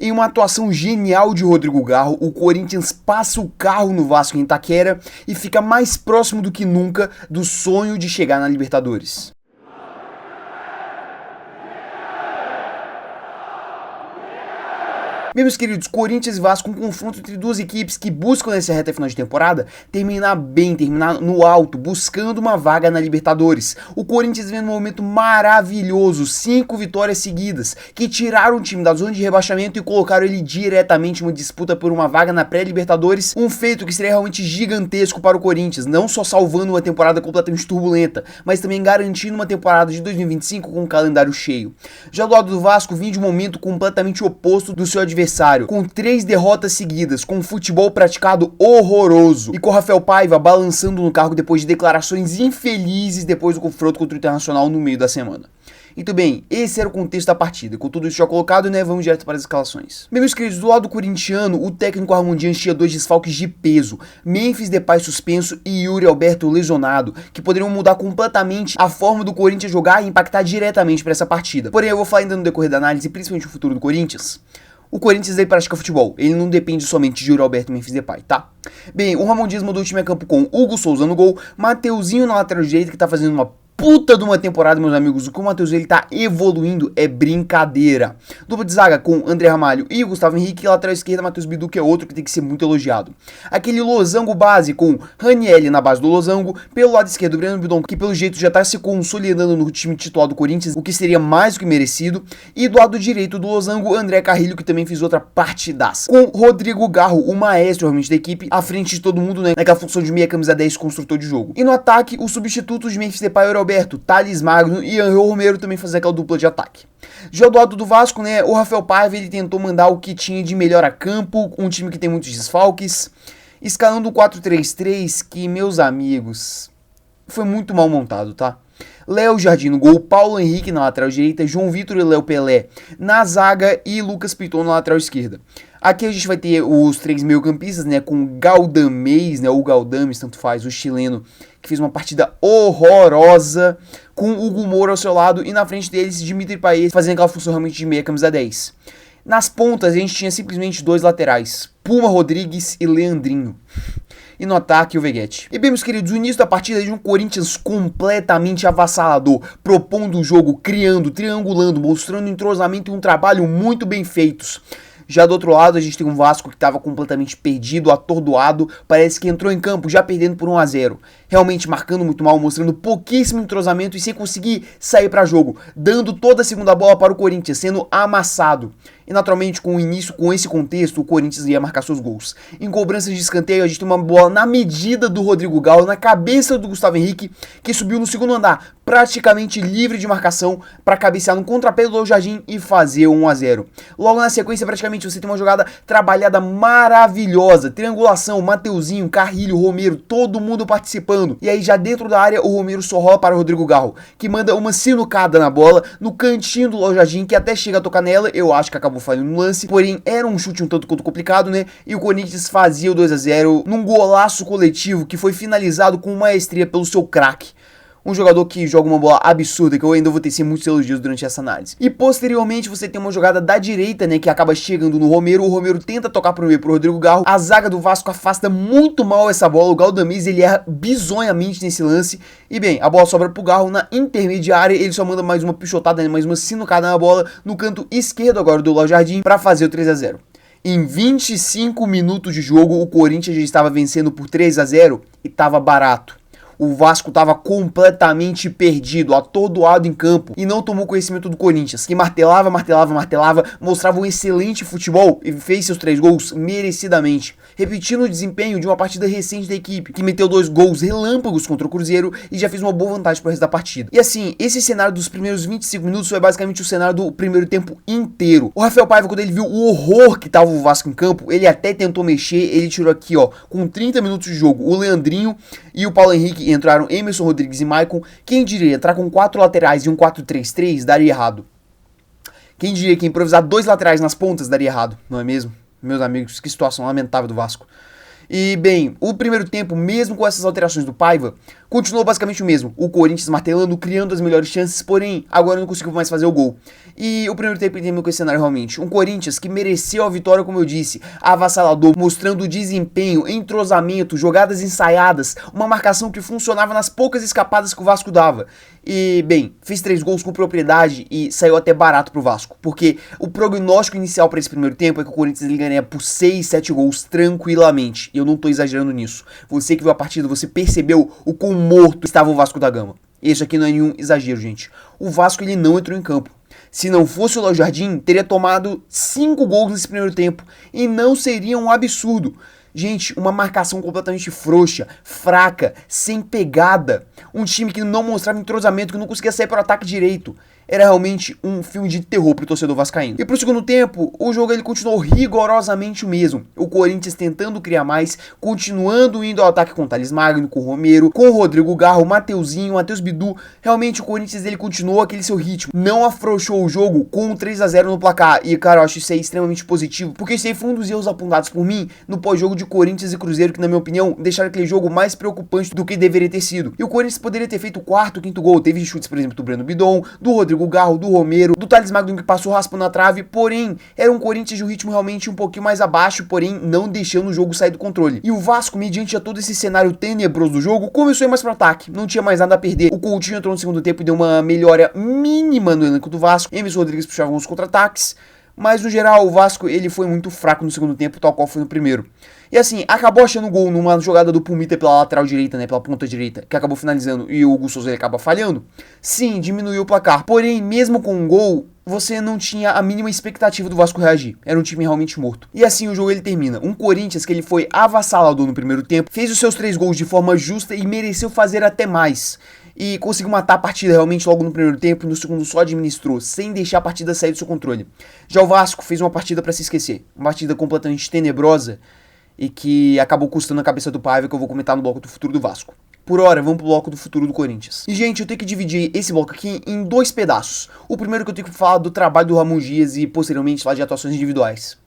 Em uma atuação genial de Rodrigo Garro, o Corinthians passa o carro no Vasco em Itaquera e fica mais próximo do que nunca do sonho de chegar na Libertadores. Meus queridos, Corinthians e Vasco, um confronto entre duas equipes que buscam nessa reta final de temporada terminar bem, terminar no alto, buscando uma vaga na Libertadores. O Corinthians vem num momento maravilhoso, 5 vitórias seguidas, que tiraram o time da zona de rebaixamento e colocaram ele diretamente em uma disputa por uma vaga na pré-Libertadores, um feito que seria realmente gigantesco para o Corinthians, não só salvando uma temporada completamente turbulenta, mas também garantindo uma temporada de 2025 com um calendário cheio. Já do lado do Vasco, vinha de um momento completamente oposto do seu adversário, com 3 derrotas seguidas, com um futebol praticado horroroso e com o Rafael Paiva balançando no cargo depois de declarações infelizes depois do confronto contra o Internacional no meio da semana. Muito bem, esse era o contexto da partida. Com tudo isso já colocado, né, vamos direto para as escalações. Meus queridos, do lado corintiano, o técnico Ramon Dias tinha 2 desfalques de peso, Memphis Depay suspenso e Yuri Alberto lesionado, que poderiam mudar completamente a forma do Corinthians jogar e impactar diretamente para essa partida. Porém, eu vou falar ainda no decorrer da análise, principalmente o futuro do Corinthians. O Corinthians aí pratica futebol, ele não depende somente de Yuri Alberto e Memphis Depay, tá? Bem, o Ramon Dias mandou o time a campo com Hugo Souza no gol, Mateuzinho na lateral direita, que tá fazendo uma puta de uma temporada, meus amigos. O que o Matheus ele tá evoluindo é brincadeira. Dupla de zaga com André Ramalho e Gustavo Henrique, e lateral esquerda Matheus Bidu, que é outro que tem que ser muito elogiado. Aquele losango base com Ranieri na base do losango, pelo lado esquerdo o Breno Bidon, que pelo jeito já tá se consolidando no time titular do Corinthians, o que seria mais do que merecido, e do lado direito do losango André Carrilho, que também fez outra partidaça. Com Rodrigo Garro, o maestro realmente da equipe, à frente de todo mundo, né, naquela função de meia camisa 10 construtor de jogo. E no ataque, os substitutos de Memphis Depay e Alberto, Thales Magno e Angel Romero também fazendo aquela dupla de ataque. Já do lado do Vasco, né, o Rafael Paiva ele tentou mandar o que tinha de melhor a campo, um time que tem muitos desfalques, escalando o 4-3-3 que, meus amigos, foi muito mal montado, tá? Léo Jardim no gol, Paulo Henrique na lateral direita, João Vitor e Léo Pelé na zaga e Lucas Piton na lateral esquerda. Aqui a gente vai ter os 3 meio-campistas, né, com Galdamez, né, ou Galdames, tanto faz, o chileno, que fez uma partida horrorosa, com Hugo Moura ao seu lado, e na frente deles, Dimitri Payet, fazendo aquela função realmente de meia camisa 10. Nas pontas, a gente tinha simplesmente 2 laterais, Puma Rodrigues e Leandrinho. E no ataque, o Veguete. E bem, meus queridos, o início da partida é de um Corinthians completamente avassalador, propondo o jogo, criando, triangulando, mostrando entrosamento e um trabalho muito bem feitos. Já do outro lado, a gente tem um Vasco que estava completamente perdido, atordoado, parece que entrou em campo já perdendo por 1-0. Realmente marcando muito mal, mostrando pouquíssimo entrosamento e sem conseguir sair para jogo, dando toda a segunda bola para o Corinthians, sendo amassado. E naturalmente, com o início, com esse contexto, o Corinthians ia marcar seus gols. Em cobranças de escanteio, a gente tem uma bola na medida do Rodrigo Garro, na cabeça do Gustavo Henrique, que subiu no segundo andar, praticamente livre de marcação, para cabecear no contrapé do Léo Jardim e fazer 1-0. Logo na sequência, praticamente, você tem uma jogada trabalhada maravilhosa, triangulação, Mateuzinho, Carrilho, Romero, todo mundo participando. E aí, já dentro da área, o Romero só rola para o Rodrigo Garro, que manda uma sinucada na bola, no cantinho do Léo Jardim, que até chega a tocar nela, eu acho que acabou falhando no lance, porém era um chute um tanto quanto complicado, né? E o Corinthians fazia o 2-0 num golaço coletivo que foi finalizado com maestria pelo seu craque. Um jogador que joga uma bola absurda, que eu ainda vou tecer muitos elogios durante essa análise. E posteriormente você tem uma jogada da direita, né, que acaba chegando no Romero. O Romero tenta tocar pro meio pro Rodrigo Garro. A zaga do Vasco afasta muito mal essa bola. O Galdamez, ele erra bizonhamente nesse lance. E bem, a bola sobra pro Garro na intermediária. Ele só manda mais uma pichotada, né, mais uma sinucada na bola no canto esquerdo agora do Léo Jardim para fazer o 3-0. Em 25 minutos de jogo, o Corinthians já estava vencendo por 3-0 e estava barato. O Vasco estava completamente perdido, atordoado em campo e não tomou conhecimento do Corinthians, que martelava, mostrava um excelente futebol e fez seus 3 gols merecidamente, repetindo o desempenho de uma partida recente da equipe, que meteu 2 gols relâmpagos contra o Cruzeiro e já fez uma boa vantagem para o resto da partida. E assim, esse cenário dos primeiros 25 minutos foi basicamente o cenário do primeiro tempo inteiro. O Rafael Paiva, quando ele viu o horror que estava o Vasco em campo, ele até tentou mexer, ele tirou aqui, ó, com 30 minutos de jogo, o Leandrinho e o Paulo Henrique entraram Emerson Rodrigues e Maicon. Quem diria, entrar com 4 laterais e um 4-3-3 daria errado. Quem diria que improvisar 2 laterais nas pontas daria errado, não é mesmo? Meus amigos, que situação lamentável do Vasco. E, bem, o primeiro tempo, mesmo com essas alterações do Paiva, continuou basicamente o mesmo. O Corinthians martelando, criando as melhores chances, porém, agora não conseguiu mais fazer o gol. E o primeiro tempo terminou com esse cenário realmente. Um Corinthians que mereceu a vitória, como eu disse, avassalador, mostrando desempenho, entrosamento, jogadas ensaiadas, uma marcação que funcionava nas poucas escapadas que o Vasco dava. E, bem, fez 3 gols com propriedade e saiu até barato pro Vasco, porque o prognóstico inicial para esse primeiro tempo é que o Corinthians ele ganharia por 6, 7 gols tranquilamente. E eu não tô exagerando nisso. Você que viu a partida, você percebeu o quão morto estava o Vasco da Gama. Isso aqui não é nenhum exagero, gente. O Vasco ele não entrou em campo. Se não fosse o Léo Jardim, teria tomado 5 gols nesse primeiro tempo. E não seria um absurdo. Gente, uma marcação completamente frouxa, fraca, sem pegada. Um time que não mostrava entrosamento, que não conseguia sair para o ataque direito. Era realmente um filme de terror pro torcedor vascaíno. E pro segundo tempo, o jogo ele continuou rigorosamente o mesmo. O Corinthians tentando criar mais, continuando indo ao ataque com o Thales Magno, com o Romero, com o Rodrigo Garro, o Mateuzinho, o Matheus Bidu. Realmente o Corinthians ele continuou aquele seu ritmo. Não afrouxou o jogo com um 3-0 no placar. E cara, eu acho isso aí extremamente positivo, porque isso aí foi um dos erros apontados por mim no pós-jogo de Corinthians e Cruzeiro, que na minha opinião deixaram aquele jogo mais preocupante do que deveria ter sido. E o Corinthians poderia ter feito o quarto, quinto gol. Teve chutes, por exemplo, do Breno Bidon, do Rodrigo Garro, do Romero, do Thales Magno que passou raspando na trave, porém, era um Corinthians de um ritmo realmente um pouquinho mais abaixo, porém, não deixando o jogo sair do controle. E o Vasco, mediante a todo esse cenário tenebroso do jogo, começou a ir mais pro ataque, não tinha mais nada a perder. O Coutinho entrou no segundo tempo e deu uma melhora mínima no elenco do Vasco. Emerson Rodrigues puxava uns contra-ataques, mas no geral o Vasco ele foi muito fraco no segundo tempo, tal qual foi no primeiro. E assim, acabou achando gol numa jogada do Pumita pela lateral direita, né, pela ponta direita, que acabou finalizando e o Hugo Souza ele acaba falhando. Sim, diminuiu o placar. Porém, mesmo com um gol, você não tinha a mínima expectativa do Vasco reagir. Era um time realmente morto. E assim o jogo ele termina. Um Corinthians que ele foi avassalador no primeiro tempo, fez os seus 3 gols de forma justa e mereceu fazer até mais. E conseguiu matar a partida realmente logo no primeiro tempo, no segundo só administrou, sem deixar a partida sair do seu controle. Já o Vasco fez uma partida para se esquecer. Uma partida completamente tenebrosa e que acabou custando a cabeça do Paiva, que eu vou comentar no bloco do futuro do Vasco. Por hora, vamos pro bloco do futuro do Corinthians. E, gente, eu tenho que dividir esse bloco aqui em 2 pedaços. O primeiro que eu tenho que falar do trabalho do Ramon Dias e, posteriormente, falar de atuações individuais.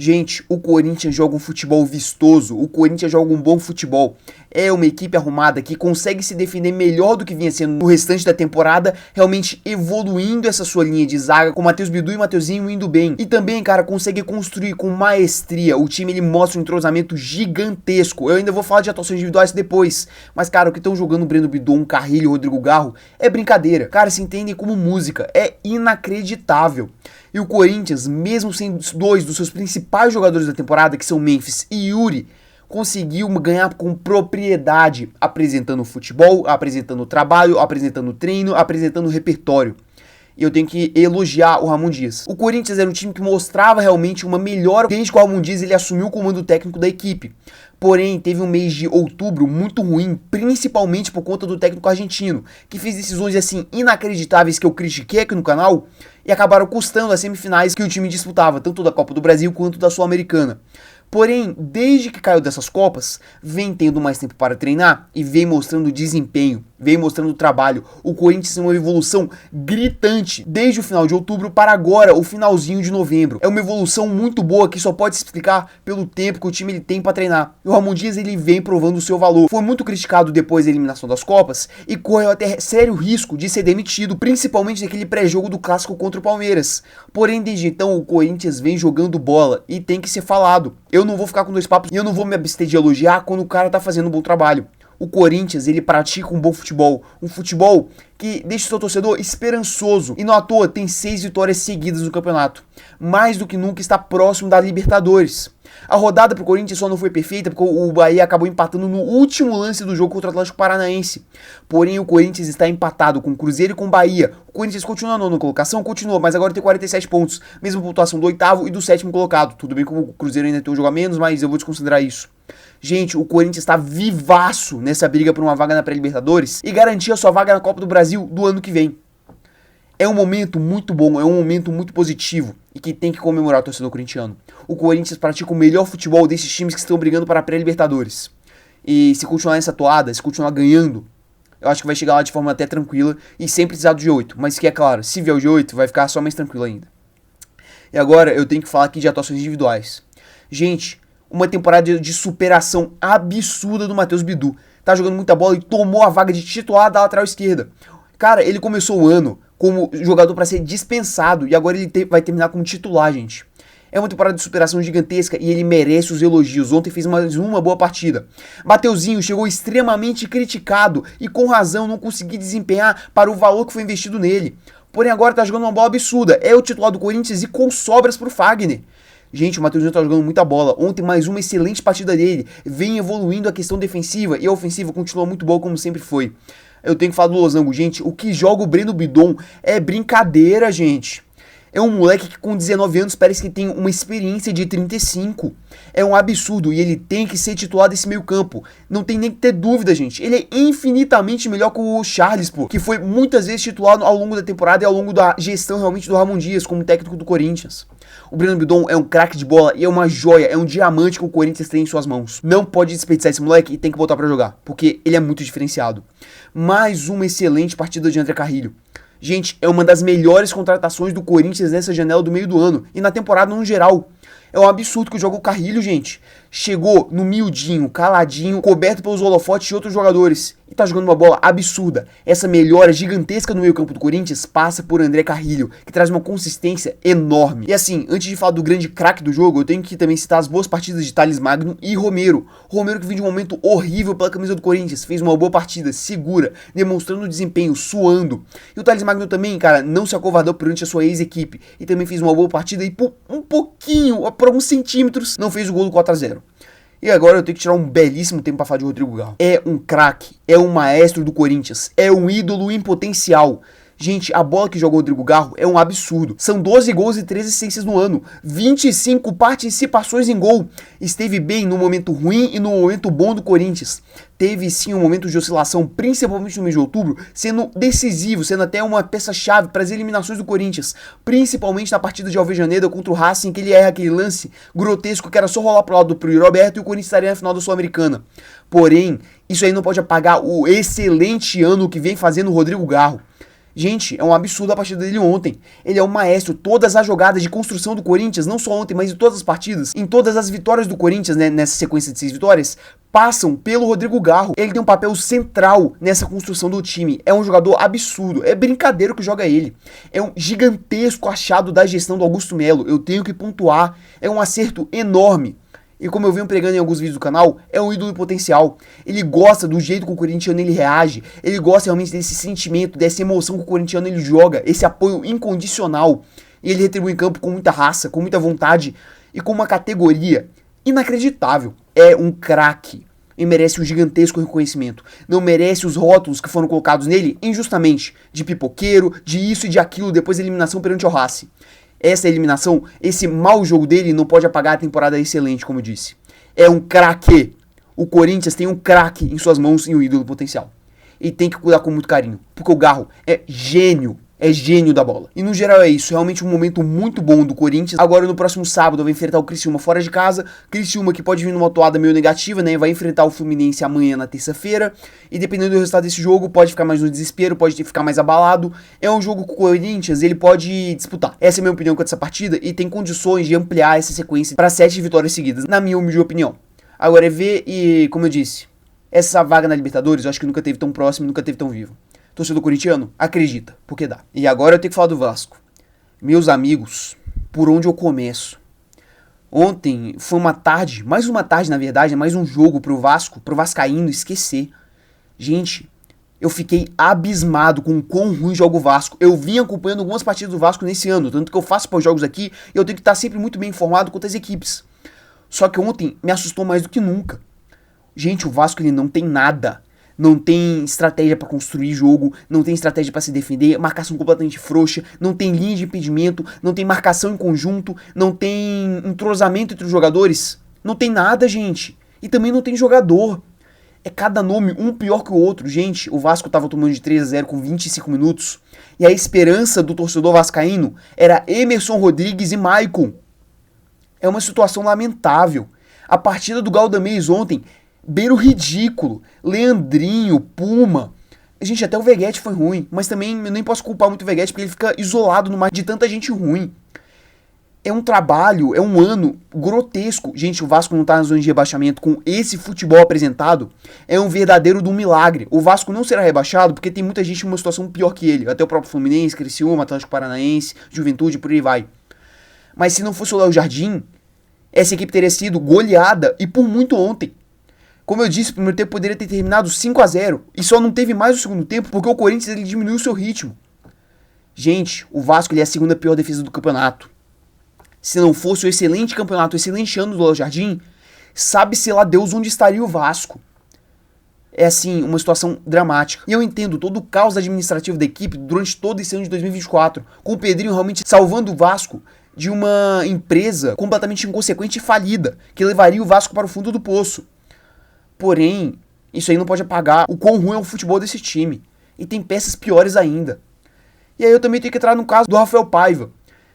Gente, o Corinthians joga um futebol vistoso, o Corinthians joga um bom futebol. É uma equipe arrumada que consegue se defender melhor do que vinha sendo no restante da temporada, realmente evoluindo essa sua linha de zaga, com Matheus Bidu e Mateuzinho indo bem. E também, cara, consegue construir com maestria. O time, ele mostra um entrosamento gigantesco. Eu ainda vou falar de atuações individuais depois, mas, cara, o que estão jogando o Breno Bidon, Carrilho e Rodrigo Garro é brincadeira. Cara, se entendem como música, é inacreditável. E o Corinthians, mesmo sendo 2 dos seus principais jogadores da temporada, que são Memphis e Yuri, conseguiu ganhar com propriedade, apresentando futebol, apresentando trabalho, apresentando treino, apresentando repertório. E eu tenho que elogiar o Ramon Dias. O Corinthians era um time que mostrava realmente uma melhora desde que o Ramon Dias ele assumiu o comando técnico da equipe. Porém, teve um mês de outubro muito ruim, principalmente por conta do técnico argentino, que fez decisões assim inacreditáveis que eu critiquei aqui no canal e acabaram custando as semifinais que o time disputava, tanto da Copa do Brasil quanto da Sul-Americana. Porém, desde que caiu dessas Copas, vem tendo mais tempo para treinar e vem mostrando desempenho, vem mostrando trabalho. O Corinthians tem uma evolução gritante desde o final de outubro para agora, o finalzinho de novembro. É uma evolução muito boa que só pode se explicar pelo tempo que o time ele tem para treinar. E o Ramon Dias ele vem provando o seu valor. Foi muito criticado depois da eliminação das Copas e correu até sério risco de ser demitido, principalmente naquele pré-jogo do Clássico contra o Palmeiras. Porém, desde então, o Corinthians vem jogando bola e tem que ser falado. Eu não vou ficar com 2 papos e eu não vou me abster de elogiar quando o cara tá fazendo um bom trabalho. O Corinthians, ele pratica um bom futebol. Um futebol que deixa o seu torcedor esperançoso. E não à toa, tem 6 vitórias seguidas no campeonato. Mais do que nunca está próximo da Libertadores. A rodada pro Corinthians só não foi perfeita porque o Bahia acabou empatando no último lance do jogo contra o Atlético Paranaense. Porém, o Corinthians está empatado com o Cruzeiro e com o Bahia. O Corinthians continua na nona colocação, continua, mas agora tem 47 pontos. Mesma pontuação do 8º e do 7º colocado. Tudo bem que o Cruzeiro ainda tem um jogo a menos, mas eu vou desconsiderar isso. Gente, o Corinthians está vivaço nessa briga por uma vaga na pré-Libertadores e garantir a sua vaga na Copa do Brasil do ano que vem. É um momento muito bom, é um momento muito positivo e que tem que comemorar o torcedor corintiano. O Corinthians pratica o melhor futebol desses times que estão brigando para a pré-Libertadores. E se continuar nessa toada, se continuar ganhando, eu acho que vai chegar lá de forma até tranquila e sem precisar do G8. Mas que é claro, se vier o G8, vai ficar só mais tranquilo ainda. E agora eu tenho que falar aqui de atuações individuais. Gente, uma temporada de superação absurda do Matheus Bidu. Tá jogando muita bola e tomou a vaga de titular da lateral esquerda. Cara, ele começou o ano como jogador para ser dispensado e agora ele vai terminar como titular, gente. É uma temporada de superação gigantesca e ele merece os elogios. Ontem fez mais uma boa partida. Mateuzinho chegou extremamente criticado e com razão não conseguiu desempenhar para o valor que foi investido nele. Porém agora tá jogando uma bola absurda. É o titular do Corinthians e com sobras pro Fagner. Gente, o Mateuzinho tá jogando muita bola. Ontem mais uma excelente partida dele. Vem evoluindo a questão defensiva e a ofensiva continua muito boa como sempre foi. Eu tenho que falar do Losango, gente. O que joga o Breno Bidon é brincadeira, gente. É um moleque que com 19 anos parece que tem uma experiência de 35. É um absurdo e ele tem que ser titular desse meio campo. Não tem nem que ter dúvida, gente. Ele é infinitamente melhor que o Charles, pô, que foi muitas vezes titular ao longo da temporada e ao longo da gestão realmente do Ramon Dias como técnico do Corinthians. O Breno Bidon é um craque de bola e é uma joia, é um diamante que o Corinthians tem em suas mãos. Não pode desperdiçar esse moleque e tem que botar pra jogar, porque ele é muito diferenciado. Mais uma excelente partida de André Carrilho. Gente, é uma das melhores contratações do Corinthians nessa janela do meio do ano e na temporada no geral. É um absurdo que joga o Carrilho, gente. Chegou no miudinho, caladinho, coberto pelos holofotes de outros jogadores. E tá jogando uma bola absurda. Essa melhora gigantesca no meio campo do Corinthians passa por André Carrilho, que traz uma consistência enorme. E assim, antes de falar do grande craque do jogo, eu tenho que também citar as boas partidas de Thales Magno e Romero. Romero que vive de um momento horrível pela camisa do Corinthians, fez uma boa partida, segura, demonstrando desempenho, suando. E o Thales Magno também, cara, não se acovardou perante a sua ex-equipe. E também fez uma boa partida e por um pouquinho, por alguns centímetros, não fez o gol do 4-0. E agora eu tenho que tirar um belíssimo tempo para falar de Rodrigo Garro. É um craque, é um maestro do Corinthians, é um ídolo em potencial. Gente, a bola que joga o Rodrigo Garro é um absurdo. São 12 gols e 13 assistências no ano. 25 participações em gol. Esteve bem no momento ruim e no momento bom do Corinthians. Teve sim um momento de oscilação, principalmente no mês de outubro, sendo decisivo, sendo até uma peça-chave para as eliminações do Corinthians. Principalmente na partida de Alvejaneda contra o Racing, que ele erra aquele lance grotesco que era só rolar pro lado do Yuri Roberto e o Corinthians estaria na final da Sul-Americana. Porém, isso aí não pode apagar o excelente ano que vem fazendo o Rodrigo Garro. Gente, é um absurdo a partida dele ontem. Ele é um maestro. Todas as jogadas de construção do Corinthians, não só ontem, mas em todas as partidas, em todas as vitórias do Corinthians, né, nessa sequência de 6 vitórias, passam pelo Rodrigo Garro. Ele tem um papel central nessa construção do time. É um jogador absurdo. É brincadeira que joga ele. É um gigantesco achado da gestão do Augusto Melo. Eu tenho que pontuar. É um acerto enorme. E como eu venho pregando em alguns vídeos do canal, é um ídolo potencial. Ele gosta do jeito que o corintiano ele reage. Ele gosta realmente desse sentimento, dessa emoção que o corintiano ele joga. Esse apoio incondicional. E ele retribui em campo com muita raça, com muita vontade e com uma categoria inacreditável. É um craque. E merece um gigantesco reconhecimento. Não merece os rótulos que foram colocados nele injustamente. De pipoqueiro, de isso e de aquilo, depois da eliminação perante o Racing. Essa eliminação, esse mau jogo dele não pode apagar a temporada excelente, como eu disse. É um craque. O Corinthians tem um craque em suas mãos e um ídolo potencial. E tem que cuidar com muito carinho, porque o Garro é gênio. É gênio da bola. E no geral é isso, realmente um momento muito bom do Corinthians. Agora no próximo sábado vai enfrentar o Criciúma fora de casa. Criciúma que pode vir numa toada meio negativa, né? Vai enfrentar o Fluminense amanhã na terça-feira. E dependendo do resultado desse jogo, pode ficar mais no desespero, pode ficar mais abalado. É um jogo que o Corinthians, ele pode disputar. Essa é a minha opinião com essa partida e tem condições de ampliar essa sequência para 7 vitórias seguidas, na minha humilde opinião. Agora é ver e, como eu disse, essa vaga na Libertadores eu acho que nunca teve tão próximo, nunca teve tão vivo. Torcedor corintiano, acredita, porque dá. E agora eu tenho que falar do Vasco. Meus amigos, por onde eu começo? Ontem foi uma tarde, mais uma tarde na verdade, mais um jogo pro Vasco, pro vascaíno esquecer. Gente, eu fiquei abismado com o quão ruim joga o Vasco. Eu vim acompanhando algumas partidas do Vasco nesse ano, tanto que eu faço pós-jogos aqui e eu tenho que estar sempre muito bem informado quanto às equipes. Só que ontem me assustou mais do que nunca. Gente, o Vasco ele não tem nada. Não tem estratégia para construir jogo, não tem estratégia para se defender, marcação completamente frouxa, não tem linha de impedimento, não tem marcação em conjunto, não tem entrosamento entre os jogadores, não tem nada, gente. E também não tem jogador. É cada nome um pior que o outro. Gente, o Vasco tava tomando de 3-0 com 25 minutos e a esperança do torcedor vascaíno era Emerson Rodrigues e Maicon. É uma situação lamentável. A partida do Galdamez ontem beira o ridículo. Leandrinho, Puma. Gente, até o Veguete foi ruim. Mas também eu nem posso culpar muito o Veguete porque ele fica isolado no mar de tanta gente ruim. É um trabalho, é um ano grotesco. Gente, o Vasco não tá na zona de rebaixamento com esse futebol apresentado. É um verdadeiro do milagre. O Vasco não será rebaixado porque tem muita gente em uma situação pior que ele. Até o próprio Fluminense, Criciúma, Atlético Paranaense, Juventude, por aí vai. Mas se não fosse o Léo Jardim, essa equipe teria sido goleada e por muito ontem. Como eu disse, o primeiro tempo poderia ter terminado 5-0 e só não teve mais o segundo tempo porque o Corinthians ele diminuiu o seu ritmo. Gente, o Vasco ele é a segunda pior defesa do campeonato. Se não fosse o excelente campeonato, o excelente ano do Léo Jardim, sabe-se lá Deus onde estaria o Vasco. É assim, uma situação dramática. E eu entendo todo o caos administrativo da equipe durante todo esse ano de 2024, com o Pedrinho realmente salvando o Vasco de uma empresa completamente inconsequente e falida, que levaria o Vasco para o fundo do poço. Porém, isso aí não pode apagar o quão ruim é o futebol desse time. E tem peças piores ainda. E aí eu também tenho que entrar no caso do Rafael Paiva.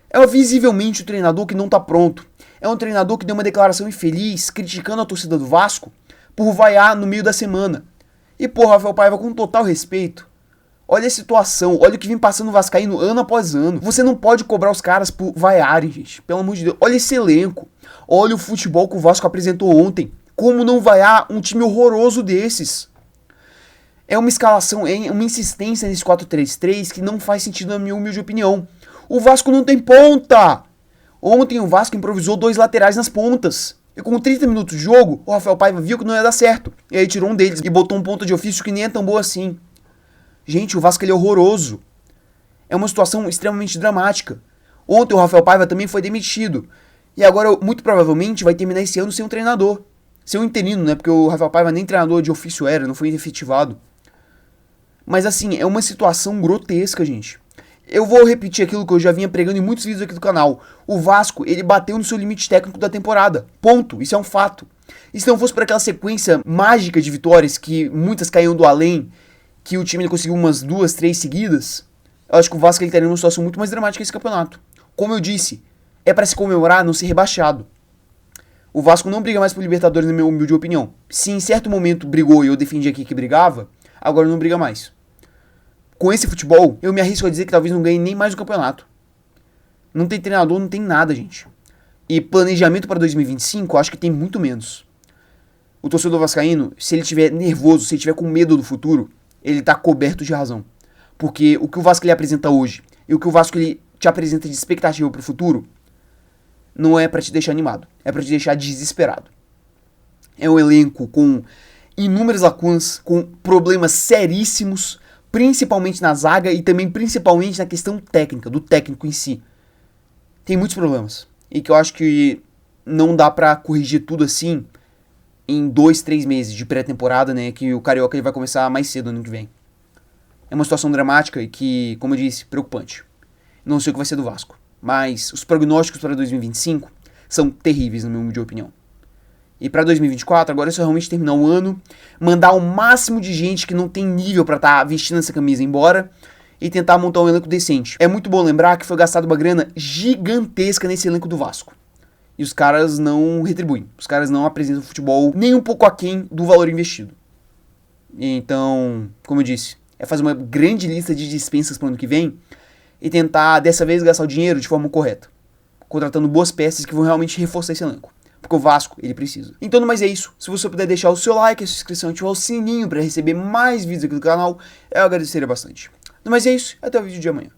É visivelmente o treinador que não tá pronto. É um treinador que deu uma declaração infeliz, criticando a torcida do Vasco, por vaiar no meio da semana. E pô, Rafael Paiva, com total respeito, olha a situação, olha o que vem passando o Vascaíno ano após ano. Você não pode cobrar os caras por vaiarem, gente. Pelo amor de Deus. Olha esse elenco. Olha o futebol que o Vasco apresentou ontem. Como não vaiar um time horroroso desses? É uma escalação, é uma insistência nesse 4-3-3 que não faz sentido na minha humilde opinião. O Vasco não tem ponta. Ontem o Vasco improvisou 2 laterais nas pontas. E com 30 minutos de jogo, o Rafael Paiva viu que não ia dar certo. E aí tirou um deles e botou um ponta de ofício que nem é tão boa assim. Gente, o Vasco ele é horroroso. É uma situação extremamente dramática. Ontem o Rafael Paiva também foi demitido. E agora, muito provavelmente, vai terminar esse ano sem um treinador. Sem um interino, né? Porque o Rafael Paiva nem treinador de ofício era, não foi efetivado. Mas assim, é uma situação grotesca, gente. Eu vou repetir aquilo que eu já vinha pregando em muitos vídeos aqui do canal. O Vasco, ele bateu no seu limite técnico da temporada. Ponto. Isso é um fato. E se não fosse por aquela sequência mágica de vitórias, que muitas caíam do além, que o time ele conseguiu umas 2, 3 seguidas, eu acho que o Vasco ele estaria numa situação muito mais dramática nesse campeonato. Como eu disse, é para se comemorar, não ser rebaixado. O Vasco não briga mais por Libertadores, na minha humilde opinião. Se em certo momento brigou e eu defendi aqui que brigava, agora não briga mais. Com esse futebol, eu me arrisco a dizer que talvez não ganhe nem mais o campeonato. Não tem treinador, não tem nada, gente. E planejamento para 2025, eu acho que tem muito menos. O torcedor vascaíno, se ele estiver nervoso, se ele estiver com medo do futuro, ele está coberto de razão. Porque o que o Vasco ele apresenta hoje e o que o Vasco ele te apresenta de expectativa para o futuro não é para te deixar animado, é para te deixar desesperado. É um elenco com inúmeras lacunas, com problemas seríssimos, principalmente na zaga e também principalmente na questão técnica, do técnico em si. Tem muitos problemas e que eu acho que não dá pra corrigir tudo assim em 2, 3 meses de pré-temporada, né, que o Carioca ele vai começar mais cedo ano que vem. É uma situação dramática e que, como eu disse, preocupante. Não sei o que vai ser do Vasco, mas os prognósticos para 2025 são terríveis, na minha humilde opinião. E para 2024, agora é só realmente terminar o ano, mandar o máximo de gente que não tem nível para estar vestindo essa camisa embora e tentar montar um elenco decente. É muito bom lembrar que foi gastado uma grana gigantesca nesse elenco do Vasco. E os caras não retribuem. Os caras não apresentam futebol nem um pouco aquém do valor investido. Então, como eu disse, é fazer uma grande lista de dispensas para o ano que vem e tentar, dessa vez, gastar o dinheiro de forma correta. Contratando boas peças que vão realmente reforçar esse elenco. Porque o Vasco, ele precisa. Então, no mais é isso. Se você puder deixar o seu like, a sua inscrição e ativar o sininho para receber mais vídeos aqui do canal, eu agradeceria bastante. No mais é isso. Até o vídeo de amanhã.